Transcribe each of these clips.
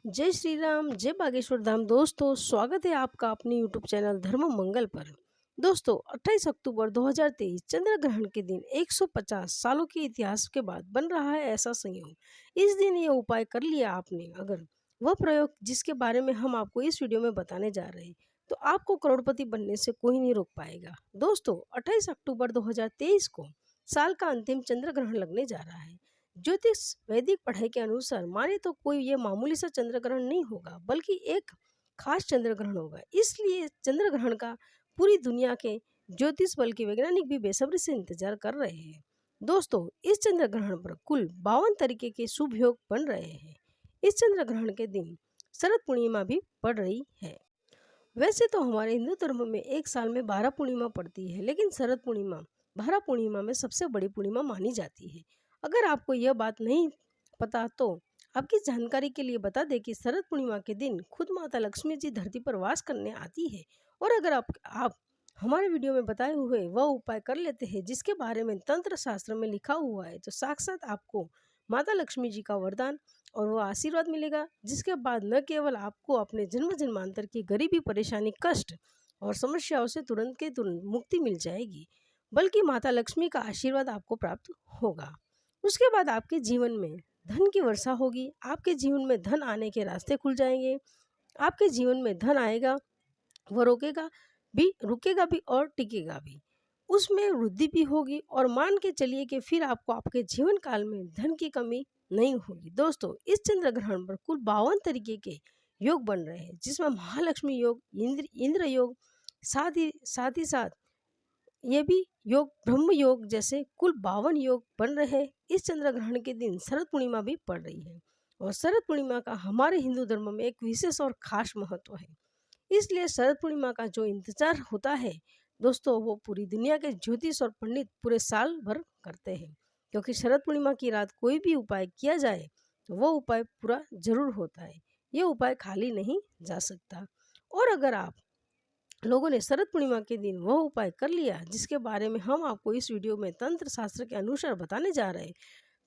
जय श्री राम, जय बागेश्वर धाम। दोस्तों, स्वागत है आपका अपने यूट्यूब चैनल धर्म मंगल पर। दोस्तों, 28 अक्टूबर 2023 चंद्र ग्रहण के दिन 150 सालों के इतिहास के बाद बन रहा है ऐसा संयोग। इस दिन ये उपाय कर लिया आपने, अगर वह प्रयोग जिसके बारे में हम आपको इस वीडियो में बताने जा रहे हैं, तो आपको करोड़पति बनने से कोई नहीं रोक पाएगा। दोस्तों, 28 अक्टूबर 2023 को साल का अंतिम चंद्र ग्रहण लगने जा रहा है। ज्योतिष वैदिक पढ़ाई के अनुसार माने तो कोई ये मामूली सा चंद्र ग्रहण नहीं होगा, बल्कि एक खास चंद्र ग्रहण होगा। इसलिए चंद्र ग्रहण का पूरी दुनिया के ज्योतिष बल के वैज्ञानिक भी बेसब्री से इंतजार कर रहे हैं। दोस्तों, इस चंद्र ग्रहण पर कुल 52 तरीके के शुभ योग बन रहे हैं। इस चंद्र ग्रहण के दिन शरद पूर्णिमा भी पड़ रही है। वैसे तो हमारे हिंदू धर्म में एक साल में 12 पूर्णिमा पड़ती है, लेकिन शरद पूर्णिमा 12 पूर्णिमा में सबसे बड़ी पूर्णिमा मानी जाती है। अगर आपको यह बात नहीं पता तो आपकी जानकारी के लिए बता दें कि शरद पूर्णिमा के दिन खुद माता लक्ष्मी जी धरती पर वास करने आती है। और अगर आप हमारे वीडियो में बताए हुए वह उपाय कर लेते हैं जिसके बारे में तंत्र शास्त्र में लिखा हुआ है, तो साक्षात आपको माता लक्ष्मी जी का वरदान और वो आशीर्वाद मिलेगा, जिसके बाद न केवल आपको अपने जन्म जन्मांतर की गरीबी, परेशानी, कष्ट और समस्याओं से तुरंत के तुरंत मुक्ति मिल जाएगी, बल्कि माता लक्ष्मी का आशीर्वाद आपको प्राप्त होगा। उसके बाद आपके जीवन में धन की वर्षा होगी, आपके जीवन में धन आने के रास्ते खुल जाएंगे। आपके जीवन में धन आएगा, वह रुकेगा भी और टिकेगा भी, उसमें वृद्धि भी होगी। और मान के चलिए कि फिर आपको आपके जीवन काल में धन की कमी नहीं होगी। दोस्तों, इस चंद्र ग्रहण पर कुल 52 तरीके के योग बन रहे हैं, जिसमें महालक्ष्मी योग, इंद्र योग, साथ ही साथ ये भी योग, ब्रह्म योग जैसे कुल 52 योग बन रहे हैं। इस चंद्र ग्रहण के दिन शरद पूर्णिमा भी पड़ रही है, और शरद पूर्णिमा का हमारे हिंदू धर्म में एक विशेष और खास महत्व है। इसलिए शरद पूर्णिमा का जो इंतजार होता है दोस्तों, वो पूरी दुनिया के ज्योतिष और पंडित पूरे साल भर करते हैं, क्योंकि शरद पूर्णिमा की रात कोई भी उपाय किया जाए तो वो उपाय पूरा जरूर होता है। ये उपाय खाली नहीं जा सकता। और अगर आप लोगों ने शरद पूर्णिमा के दिन वह उपाय कर लिया जिसके बारे में हम आपको इस वीडियो में तंत्र शास्त्र के अनुसार बताने जा रहे हैं,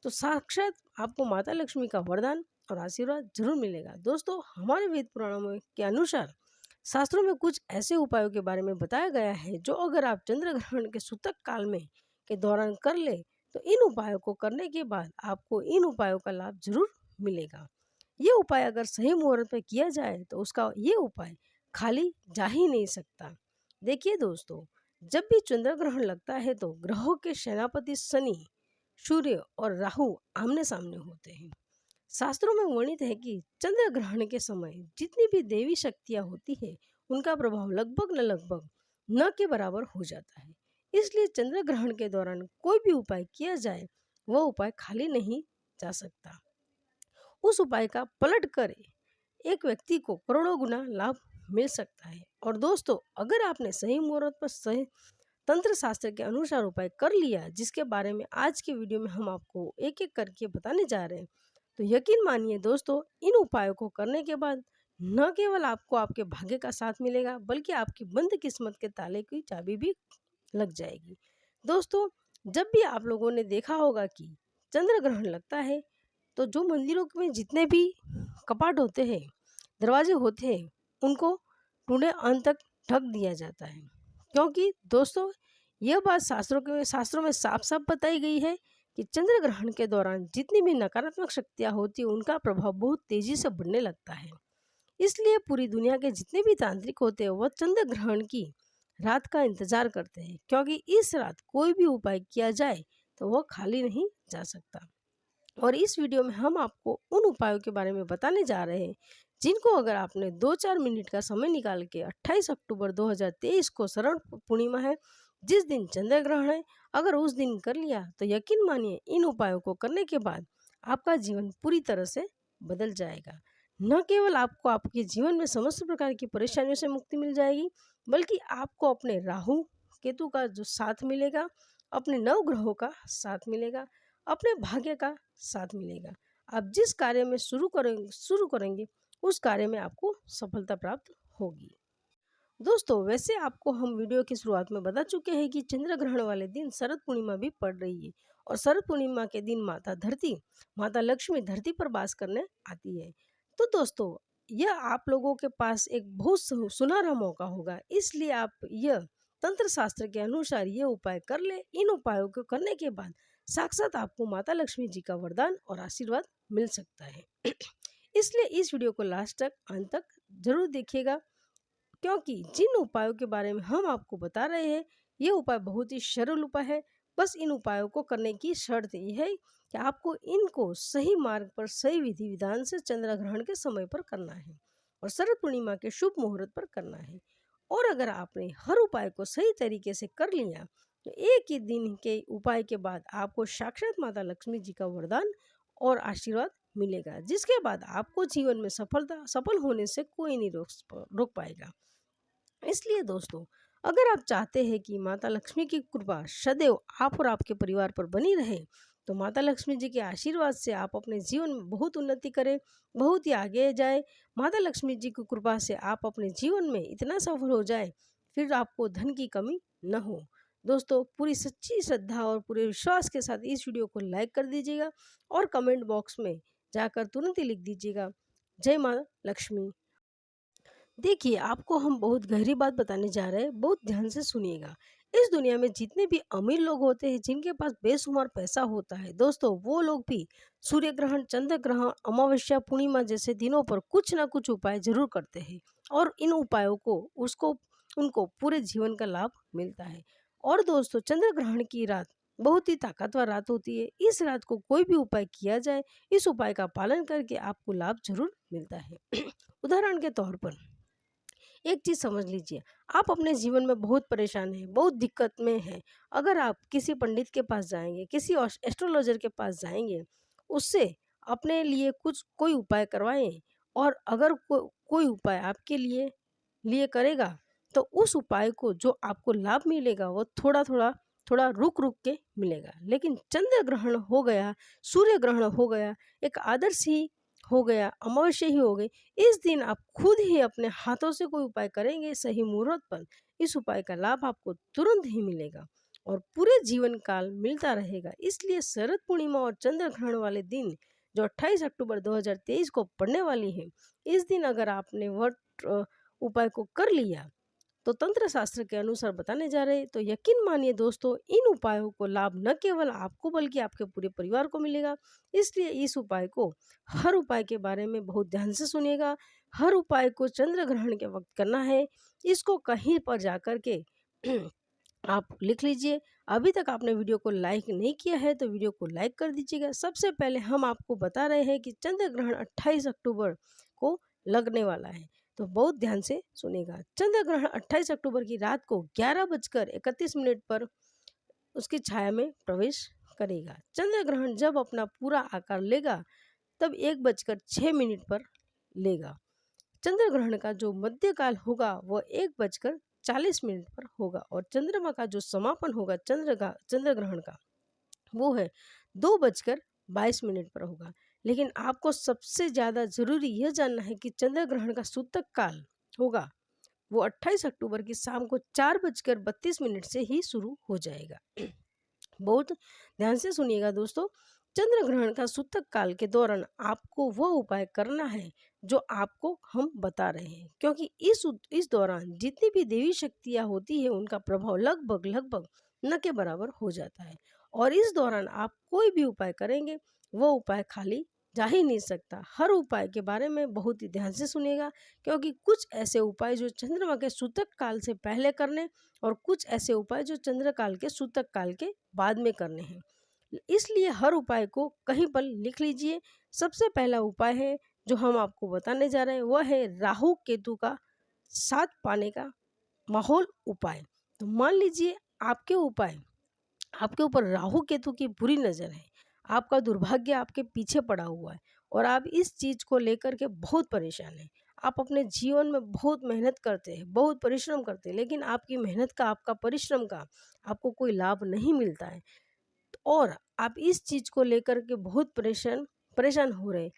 तो साक्षात आपको माता लक्ष्मी का वरदान और आशीर्वाद जरूर मिलेगा। दोस्तों, हमारे वेद पुराणों के अनुसार शास्त्रों में कुछ ऐसे उपायों के बारे में बताया गया है जो अगर आप चंद्र ग्रहण के सूतक काल में के दौरान कर ले, तो इन उपायों को करने के बाद आपको इन उपायों का लाभ जरूर मिलेगा। ये उपाय अगर सही मुहूर्त में किया जाए तो उसका ये उपाय खाली जा ही नहीं सकता। देखिए दोस्तों, जब भी चंद्र ग्रहण लगता है तो ग्रहों के सेनापति शनि, सूर्य और राहु आमने सामने होते हैं। शास्त्रों में वर्णित है कि चंद्र ग्रहण के समय जितनी भी देवी शक्तियां होती है, उनका प्रभाव लगभग न के बराबर हो जाता है। इसलिए चंद्र ग्रहण के दौरान कोई भी उपाय किया जाए, वह उपाय खाली नहीं जा सकता। उस उपाय का पलट कर एक व्यक्ति को करोड़ों गुना लाभ मिल सकता है। और दोस्तों, अगर आपने सही मुहूर्त पर सही तंत्र शास्त्र के अनुसार उपाय कर लिया, जिसके बारे में आज के वीडियो में हम आपको एक एक करके बताने जा रहे हैं, तो यकीन मानिए दोस्तों, इन उपायों को करने के बाद न केवल आपको आपके भाग्य का साथ मिलेगा, बल्कि आपकी बंद किस्मत के ताले की चाबी भी लग जाएगी। दोस्तों, जब भी आप लोगों ने देखा होगा कि चंद्र ग्रहण लगता है, तो जो मंदिरों में जितने भी कपाट होते हैं, दरवाजे होते हैं, उनको टूटे अंत तक ढक दिया जाता है, क्योंकि दोस्तों यह बात शास्त्रों में साफ साफ बताई गई है कि चंद्र ग्रहण के दौरान जितनी भी नकारात्मक शक्तियां होती हैं, उनका प्रभाव बहुत तेजी से बढ़ने लगता है। इसलिए पूरी दुनिया के जितने भी तांत्रिक होते हैं, वह चंद्र ग्रहण की रात का इंतजार करते हैं, क्योंकि इस रात कोई भी उपाय किया जाए तो वह खाली नहीं जा सकता। और इस वीडियो में हम आपको उन उपायों के बारे में बताने जा रहे हैं जिनको अगर आपने 2-4 मिनट का समय निकाल के 28 अक्टूबर 2023 को शरद पूर्णिमा है, जिस दिन चंद्र ग्रहण है, अगर उस दिन कर लिया, तो यकीन मानिए इन उपायों को करने के बाद आपका जीवन पूरी तरह से बदल जाएगा। न केवल आपको आपके जीवन में समस्त प्रकार की परेशानियों से मुक्ति मिल जाएगी, बल्कि आपको अपने राहु केतु का जो साथ मिलेगा, अपने नव ग्रहों का साथ मिलेगा, अपने भाग्य का साथ मिलेगा। आप जिस कार्य में शुरू करेंगे उस कार्य में आपको सफलता प्राप्त होगी। दोस्तों, वैसे आपको हम वीडियो की शुरुआत में बता चुके हैं कि चंद्र ग्रहण वाले दिन शरद पूर्णिमा भी पड़ रही है, और शरद पूर्णिमा के दिन माता लक्ष्मी धरती पर वास करने आती है। तो दोस्तों, यह आप लोगों के पास एक बहुत सुनहरा मौका होगा, इसलिए आप यह तंत्र शास्त्र के अनुसार ये उपाय कर ले। इन उपायों को करने के बाद साक्षात आपको माता लक्ष्मी जी का वरदान और आशीर्वाद मिल सकता है। इसलिए इस वीडियो को लास्ट तक, अंत तक जरूर देखिएगा, क्योंकि जिन उपायों के बारे में हम आपको बता रहे हैं ये उपाय बहुत ही सरल उपाय है। बस इन उपायों को करने की शर्त यह है कि आपको इनको सही मार्ग पर, सही विधि विधान से चंद्र ग्रहण के समय पर करना है और शरद पूर्णिमा के शुभ मुहूर्त पर करना है। और अगर आपने हर उपाय को सही तरीके से कर लिया तो एक ही दिन के उपाय के बाद आपको साक्षात माता लक्ष्मी जी का वरदान और आशीर्वाद मिलेगा, जिसके बाद आपको जीवन में सफल होने से कोई नहीं रोक पाएगा। इसलिए दोस्तों, अगर आप चाहते हैं कि माता लक्ष्मी की कृपा सदैव आप और आपके परिवार पर बनी रहे, तो माता लक्ष्मी जी के आशीर्वाद से आप अपने जीवन में बहुत उन्नति करें, बहुत ही आगे जाए। माता लक्ष्मी जी की कृपा से आप अपने जीवन में इतना सफल हो जाए फिर आपको धन की कमी न हो। दोस्तों, पूरी सच्ची श्रद्धा और पूरे विश्वास के साथ इस वीडियो को लाइक कर दीजिएगा और कमेंट बॉक्स में जाकर तुरंत ही लिख दीजिएगा, जय माता लक्ष्मी। देखिए, आपको हम बहुत गहरी बात बताने जा रहे हैं, बहुत ध्यान से सुनिएगा। इस दुनिया में जितने भी अमीर लोग होते हैं, जिनके पास बेशुमार पैसा होता है दोस्तों, वो लोग भी सूर्य ग्रहण, चंद्र ग्रहण, अमावस्या, पूर्णिमा जैसे दिनों पर कुछ ना कुछ उपाय जरूर करते हैं और इन उपायों को उनको पूरे जीवन का लाभ मिलता है। और दोस्तों, चंद्र ग्रहण की रात बहुत ही ताकतवर रात होती है। इस रात को कोई भी उपाय किया जाए, इस उपाय का पालन करके आपको लाभ जरूर मिलता है। उदाहरण के तौर पर एक चीज समझ लीजिए, आप अपने जीवन में बहुत परेशान हैं, बहुत दिक्कत में हैं। अगर आप किसी पंडित के पास जाएंगे, किसी एस्ट्रोलॉजर के पास जाएंगे, उससे अपने लिए कोई उपाय करवाएं और अगर कोई उपाय आपके लिए करेगा तो उस उपाय को जो आपको लाभ मिलेगा वो थोड़ा रुक के मिलेगा। लेकिन चंद्र ग्रहण हो गया, सूर्य ग्रहण हो गया, एक आदर्श ही हो गया, अमावस्या ही हो गई, इस दिन आप खुद ही अपने हाथों से कोई उपाय करेंगे सही मुहूर्त पर, इस उपाय का लाभ आपको तुरंत ही मिलेगा और पूरे जीवन काल मिलता रहेगा। इसलिए शरद पूर्णिमा और चंद्र ग्रहण वाले दिन जो 28 अक्टूबर 2023 को पड़ने वाली है, इस दिन अगर आपने वह उपाय को कर लिया तो तंत्र शास्त्र के अनुसार बताने जा रहे हैं, तो यकीन मानिए दोस्तों, इन उपायों को लाभ न केवल आपको बल्कि आपके पूरे परिवार को मिलेगा। इसलिए इस उपाय को, हर उपाय के बारे में बहुत ध्यान से सुनिएगा। हर उपाय को चंद्र ग्रहण के वक्त करना है। इसको कहीं पर जाकर के आप लिख लीजिए। अभी तक आपने वीडियो को लाइक नहीं किया है तो वीडियो को लाइक कर दीजिएगा। सबसे पहले हम आपको बता रहे हैं कि चंद्र ग्रहण 28 अक्टूबर को लगने वाला है, तो बहुत ध्यान से सुनेगा। चंद्र ग्रहण 28 अक्टूबर की रात को 11:31 पर उसकी छाया में प्रवेश करेगा। चंद्र ग्रहण जब अपना पूरा आकार लेगा तब 1:06 पर लेगा। चंद्र ग्रहण का जो मध्यकाल होगा वह 1:40 पर होगा और चंद्रमा का जो समापन होगा चंद्र ग्रहण का, वो है 2:22 पर होगा। लेकिन आपको सबसे ज़्यादा जरूरी यह जानना है कि चंद्र ग्रहण का सूतक काल होगा वो 28 अक्टूबर की शाम को 4:32 से ही शुरू हो जाएगा। बहुत ध्यान से सुनिएगा दोस्तों, चंद्र ग्रहण का सूतक काल के दौरान आपको वह उपाय करना है जो आपको हम बता रहे हैं, क्योंकि इस दौरान जितनी भी देवी शक्तियाँ होती है उनका प्रभाव लगभग न के बराबर हो जाता है और इस दौरान आप कोई भी उपाय करेंगे वो उपाय खाली जा ही नहीं सकता। हर उपाय के बारे में बहुत ही ध्यान से सुनिएगा, क्योंकि कुछ ऐसे उपाय जो चंद्रमा के सूतक काल से पहले करने और कुछ ऐसे उपाय जो चंद्र काल के सूतक काल के बाद में करने हैं। इसलिए हर उपाय को कहीं पर लिख लीजिए। सबसे पहला उपाय है जो हम आपको बताने जा रहे हैं वह है राहु केतु का साथ पाने का माहौल उपाय। तो मान लीजिए आपके ऊपर राहु केतु की बुरी नज़र है, आपका दुर्भाग्य आपके पीछे पड़ा हुआ है और आप इस चीज़ को लेकर के बहुत परेशान हैं। आप अपने जीवन में बहुत मेहनत करते हैं, बहुत परिश्रम करते हैं, लेकिन आपकी मेहनत का, आपका परिश्रम का आपको कोई लाभ नहीं मिलता है और आप इस चीज़ को लेकर के बहुत परेशान हो रहे हैं।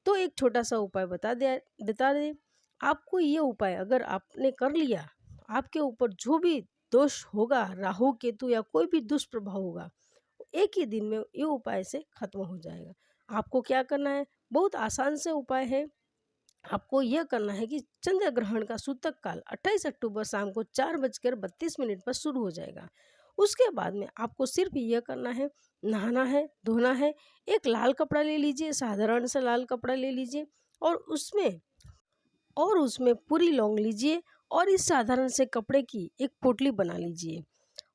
तो एक छोटा सा उपाय बता दे आपको। ये उपाय अगर आपने कर लिया, आपके ऊपर जो भी दोष होगा, राहु केतु या कोई भी दुष्प्रभाव होगा, एक ही दिन में ये उपाय से खत्म हो जाएगा। आपको क्या करना है, बहुत आसान से उपाय है। आपको यह करना है कि चंद्र ग्रहण का सूतक काल 28 अक्टूबर शाम को 4:32 पर शुरू हो जाएगा। उसके बाद में आपको सिर्फ यह करना है, नहाना है, धोना है। एक लाल कपड़ा ले लीजिए, साधारण सा लाल कपड़ा ले लीजिए और उसमें पूरी लौंग लीजिए और इस साधारण से कपड़े की एक पोटली बना लीजिए।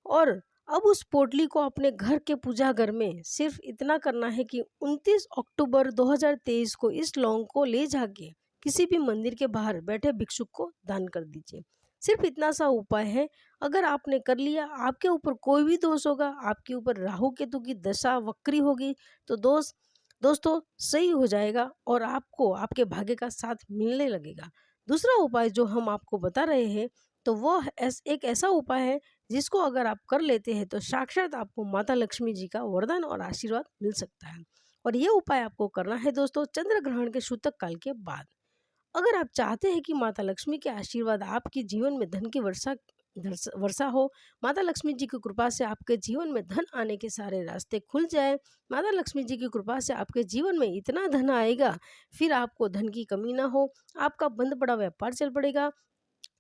और अब उस पोटली को अपने घर के पूजा घर में सिर्फ इतना करना है कि 29 अक्टूबर 2023 को इस लौंग को ले जाके किसी भी मंदिर के बाहर बैठे भिक्षुक को दान कर दीजिए। सिर्फ इतना सा उपाय है। अगर आपने कर लिया, आपके ऊपर कोई भी दोष होगा, आपके ऊपर राहु केतु की दशा वक्री होगी तो दोस्तों सही हो जाएगा और आपको आपके भाग्य का साथ मिलने लगेगा। दूसरा उपाय जो हम आपको बता रहे हैं तो वो एक ऐसा उपाय है जिसको अगर आप कर लेते हैं तो साक्षात आपको माता लक्ष्मी जी का वरदान और आशीर्वाद मिल सकता है। और ये उपाय आपको करना है दोस्तों चंद्र ग्रहण के सूतक काल के बाद। अगर आप चाहते हैं कि माता लक्ष्मी के आशीर्वाद आपके जीवन में धन की वर्षा हो, माता लक्ष्मी जी की कृपा से आपके जीवन में धन आने के सारे रास्ते खुल जाए, माता लक्ष्मी जी की कृपा से आपके जीवन में इतना धन आएगा फिर आपको धन की कमी ना हो, आपका बंद पड़ा व्यापार चल पड़ेगा,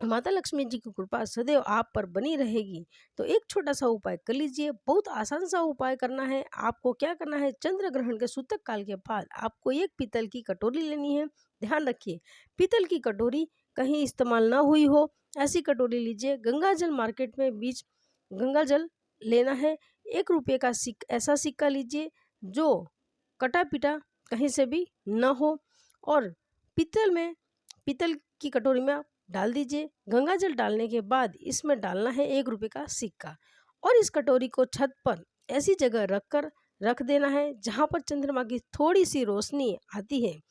माता लक्ष्मी जी की कृपा सदैव आप पर बनी रहेगी। तो एक छोटा सा उपाय कर लीजिए, बहुत आसान सा उपाय करना है। आपको क्या करना है, चंद्र ग्रहण के सूतक काल के बाद आपको एक पीतल की कटोरी लेनी है। ध्यान रखिए पीतल की कटोरी कहीं इस्तेमाल ना हुई हो, ऐसी कटोरी लीजिए। गंगा जल मार्केट में बीच गंगा जल लेना है। 1 रुपये का ऐसा सिक्का लीजिए जो कटा पिटा कहीं से भी न हो और पीतल की कटोरी में आप डाल दीजिए। गंगा जल डालने के बाद इसमें डालना है 1 रुपये का सिक्का और इस कटोरी को छत पर ऐसी जगह रख देना है जहाँ पर चंद्रमा की थोड़ी सी रोशनी आती है।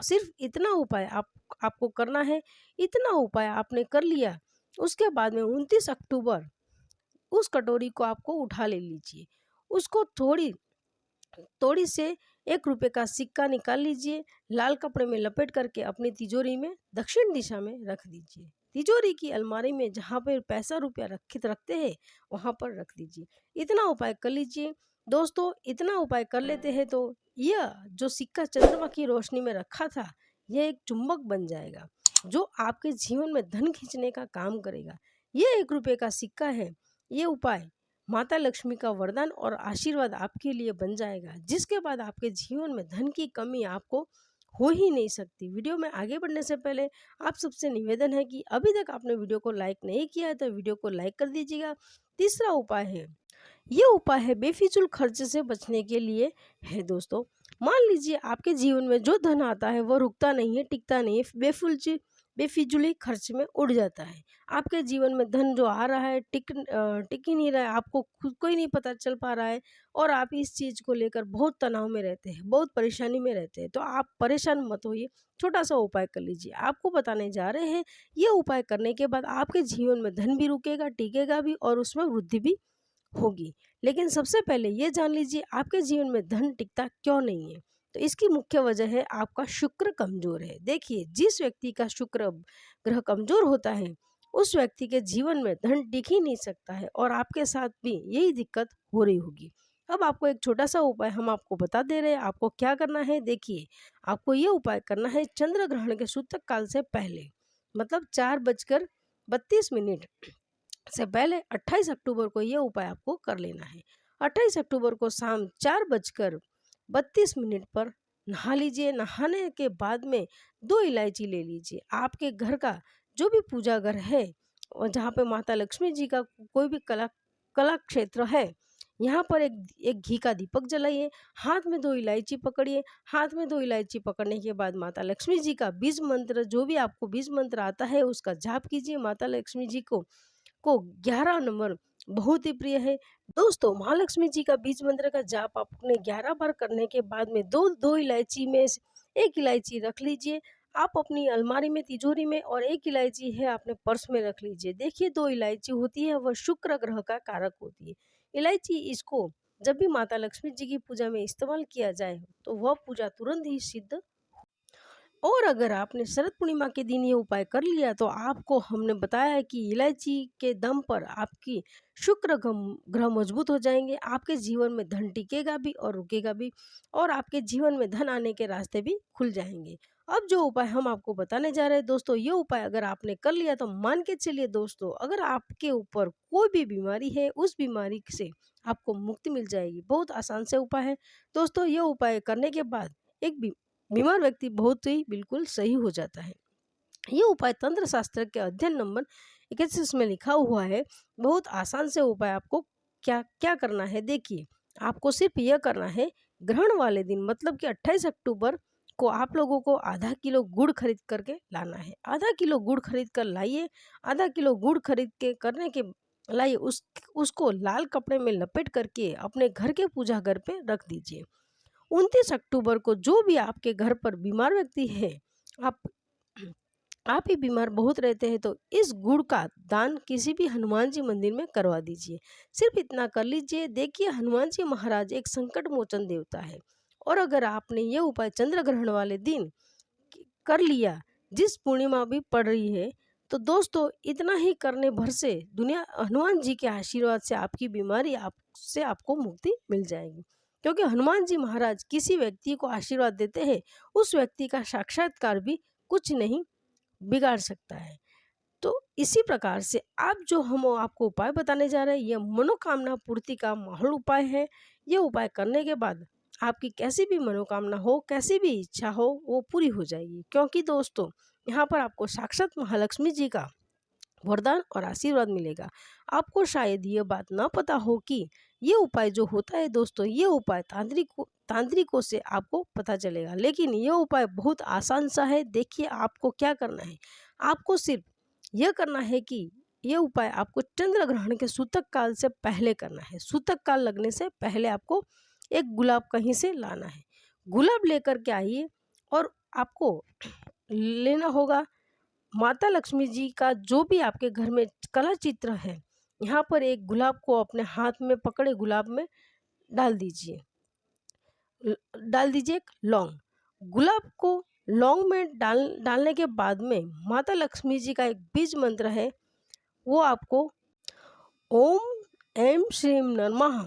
सिर्फ इतना उपाय आपको करना है। इतना उपाय आपने कर लिया, उसके बाद में 29 अक्टूबर उस कटोरी को आपको उठा ले लीजिए। उसको थोड़ी से 1 रुपये का सिक्का निकाल लीजिए, लाल कपड़े में लपेट करके अपनी तिजोरी में दक्षिण दिशा में रख दीजिए। तिजोरी की अलमारी में जहाँ पर पैसा रुपया रखते हैं वहाँ पर रख दीजिए। इतना उपाय कर लीजिए दोस्तों। इतना उपाय कर लेते हैं तो यह जो सिक्का चंद्रमा की रोशनी में रखा था यह एक चुंबक बन जाएगा जो आपके जीवन में धन खींचने का काम करेगा। यह 1 रुपये का सिक्का है। ये उपाय माता लक्ष्मी का वरदान और आशीर्वाद आपके लिए बन जाएगा, जिसके बाद आपके जीवन में धन की कमी आपको हो ही नहीं सकती। वीडियो में आगे बढ़ने से पहले आप सबसे निवेदन है कि अभी तक आपने वीडियो को लाइक नहीं किया है तो वीडियो को लाइक कर दीजिएगा। तीसरा उपाय है, ये उपाय है बेफिजूल खर्च से बचने के लिए है दोस्तों। मान लीजिए आपके जीवन में जो धन आता है वो रुकता नहीं है, टिकता नहीं है, बेफिजूली खर्च में उड़ जाता है। आपके जीवन में धन जो आ रहा है टिक ही नहीं रहा है, आपको खुद को ही नहीं पता चल पा रहा है और आप इस चीज़ को लेकर बहुत तनाव में रहते हैं, बहुत परेशानी में रहते हैं। तो आप परेशान मत होइए, छोटा सा उपाय कर लीजिए। आपको बताने जा रहे हैं, ये उपाय करने के बाद आपके जीवन में धन भी रुकेगा, टिकेगा भी और उसमें वृद्धि भी होगी। लेकिन सबसे पहले ये जान लीजिए आपके जीवन में धन टिकता क्यों नहीं है। तो इसकी मुख्य वजह है आपका शुक्र कमजोर है। देखिए जिस व्यक्ति का शुक्र ग्रह कमजोर होता है उस व्यक्ति के जीवन में धन टिक ही नहीं सकता है और आपके साथ भी यही दिक्कत हो रही होगी। अब आपको एक छोटा सा उपाय हम आपको बता दे रहे हैं, आपको क्या करना है। देखिए आपको ये उपाय करना है चंद्र ग्रहण के सूतक काल से पहले, मतलब 4:32 से पहले 28 अक्टूबर को यह उपाय आपको कर लेना है। 28 अक्टूबर को शाम 4:32 पर नहा लीजिए। नहाने के बाद में 2 इलायची ले लीजिए। आपके घर का जो भी पूजा घर है और जहाँ पे माता लक्ष्मी जी का कोई भी कला क्षेत्र है, यहाँ पर एक घी का दीपक जलाइए, हाथ में 2 इलायची पकड़िए। हाथ में 2 इलायची पकड़ने के बाद माता लक्ष्मी जी का बीज मंत्र, जो भी आपको बीज मंत्र आता है उसका जाप कीजिए। माता लक्ष्मी जी को 11 नंबर बहुत ही प्रिय है दोस्तों। महालक्ष्मी जी का बीज मंत्र का जाप आपने 11 बार करने के बाद में दो इलायची में से 1 इलायची रख लीजिए आप अपनी अलमारी में, तिजोरी में, और 1 इलायची है अपने पर्स में रख लीजिए। देखिए 2 इलायची होती है वह शुक्र ग्रह का कारक होती है। इलायची इसको जब भी माता लक्ष्मी जी की पूजा में इस्तेमाल किया जाए तो वह पूजा तुरंत ही सिद्ध। और अगर आपने शरद पूर्णिमा के दिन ये उपाय कर लिया तो आपको हमने बताया है कि इलायची के दम पर आपकी शुक्र ग्रह मजबूत हो जाएंगे, आपके जीवन में धन टिकेगा भी और रुकेगा भी और आपके जीवन में धन आने के रास्ते भी खुल जाएंगे। अब जो उपाय हम आपको बताने जा रहे हैं दोस्तों, ये उपाय अगर आपने कर लिया तो मान के चलिए दोस्तों, अगर आपके ऊपर कोई भी बीमारी है उस बीमारी से आपको मुक्ति मिल जाएगी। बहुत आसान से उपाय है दोस्तों। ये उपाय करने के बाद एक बीमार व्यक्ति बहुत ही बिल्कुल सही हो जाता है। ये उपाय तंत्र शास्त्र के अध्ययन नंबर 21 में लिखा हुआ है। बहुत आसान से उपाय आपको क्या क्या करना है, देखिए। आपको सिर्फ यह करना है, ग्रहण वाले दिन मतलब कि 28 अक्टूबर को आप लोगों को आधा किलो गुड़ खरीद करके लाना है। आधा किलो गुड़ खरीद कर लाइए। आधा किलो गुड़ खरीद के करने के लाइए, उसको लाल कपड़े में लपेट करके अपने घर के पूजा घर पे रख दीजिए। 29 अक्टूबर को जो भी आपके घर पर बीमार व्यक्ति है, आप ही बीमार बहुत रहते हैं, तो इस गुड़ का दान किसी भी हनुमान जी मंदिर में करवा दीजिए। सिर्फ इतना कर लीजिए। देखिए, हनुमान जी महाराज एक संकट मोचन देवता है, और अगर आपने ये उपाय चंद्र ग्रहण वाले दिन कर लिया, जिस पूर्णिमा भी पड़ रही है, तो दोस्तों इतना ही करने भर से दुनिया हनुमान जी के आशीर्वाद से आपकी बीमारी आपसे आपको मुक्ति मिल जाएगी। क्योंकि हनुमान जी महाराज किसी व्यक्ति को आशीर्वाद देते हैं, उस व्यक्ति का साक्षात्कार भी कुछ नहीं बिगाड़ सकता है। तो इसी प्रकार से आप जो हम आपको उपाय बताने जा रहे हैं, यह मनोकामना पूर्ति का माहौल उपाय है। ये उपाय करने के बाद आपकी कैसी भी मनोकामना हो, कैसी भी इच्छा हो, वो पूरी हो जाएगी। क्योंकि दोस्तों यहाँ पर आपको साक्षात महालक्ष्मी जी का वरदान और आशीर्वाद मिलेगा। आपको शायद ये बात ना पता हो कि ये उपाय जो होता है दोस्तों, ये उपाय तांत्रिकों से आपको पता चलेगा, लेकिन ये उपाय बहुत आसान सा है। देखिए, आपको क्या करना है, आपको सिर्फ यह करना है कि ये उपाय आपको चंद्र ग्रहण के सूतक काल से पहले करना है। सूतक काल लगने से पहले आपको एक गुलाब कहीं से लाना है। गुलाब लेकर के आइए, और आपको लेना होगा माता लक्ष्मी जी का जो भी आपके घर में कला चित्र है। यहाँ पर एक गुलाब को अपने हाथ में पकड़े गुलाब में डाल दीजिए। एक लौंग, गुलाब को लौंग में डालने के बाद में माता लक्ष्मी जी का एक बीज मंत्र है, वो आपको ओम ऐं श्रीं नमः,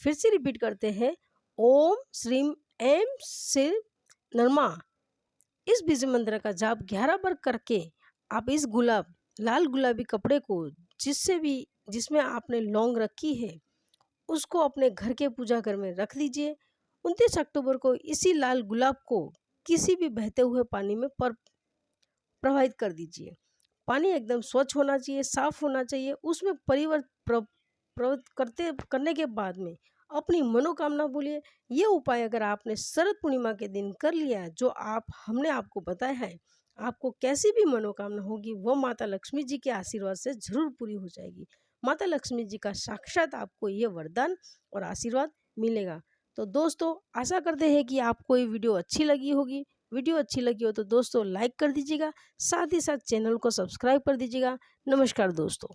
फिर से रिपीट करते हैं, ओम श्रीं ऐं श्रीं नमः। इस बीज मंत्र का जाप 11 बार करके आप इस लाल गुलाबी कपड़े को जिसमें आपने लौंग रखी है, उसको अपने घर के पूजा घर में रख दीजिए। 29 अक्टूबर को इसी लाल गुलाब को किसी भी बहते हुए पानी में प्रवाहित कर दीजिए। पानी एकदम स्वच्छ होना चाहिए, साफ होना चाहिए। उसमें करने के बाद में अपनी मनोकामना बोलिए। ये उपाय अगर आपने शरद पूर्णिमा के दिन कर लिया, जो हमने आपको बताया है, आपको कैसी भी मनोकामना होगी वो माता लक्ष्मी जी के आशीर्वाद से जरूर पूरी हो जाएगी। माता लक्ष्मी जी का साक्षात आपको ये वरदान और आशीर्वाद मिलेगा। तो दोस्तों आशा करते हैं कि आपको ये वीडियो अच्छी लगी होगी। वीडियो अच्छी लगी हो तो दोस्तों लाइक कर दीजिएगा, साथ ही साथ चैनल को सब्सक्राइब कर दीजिएगा। नमस्कार दोस्तों।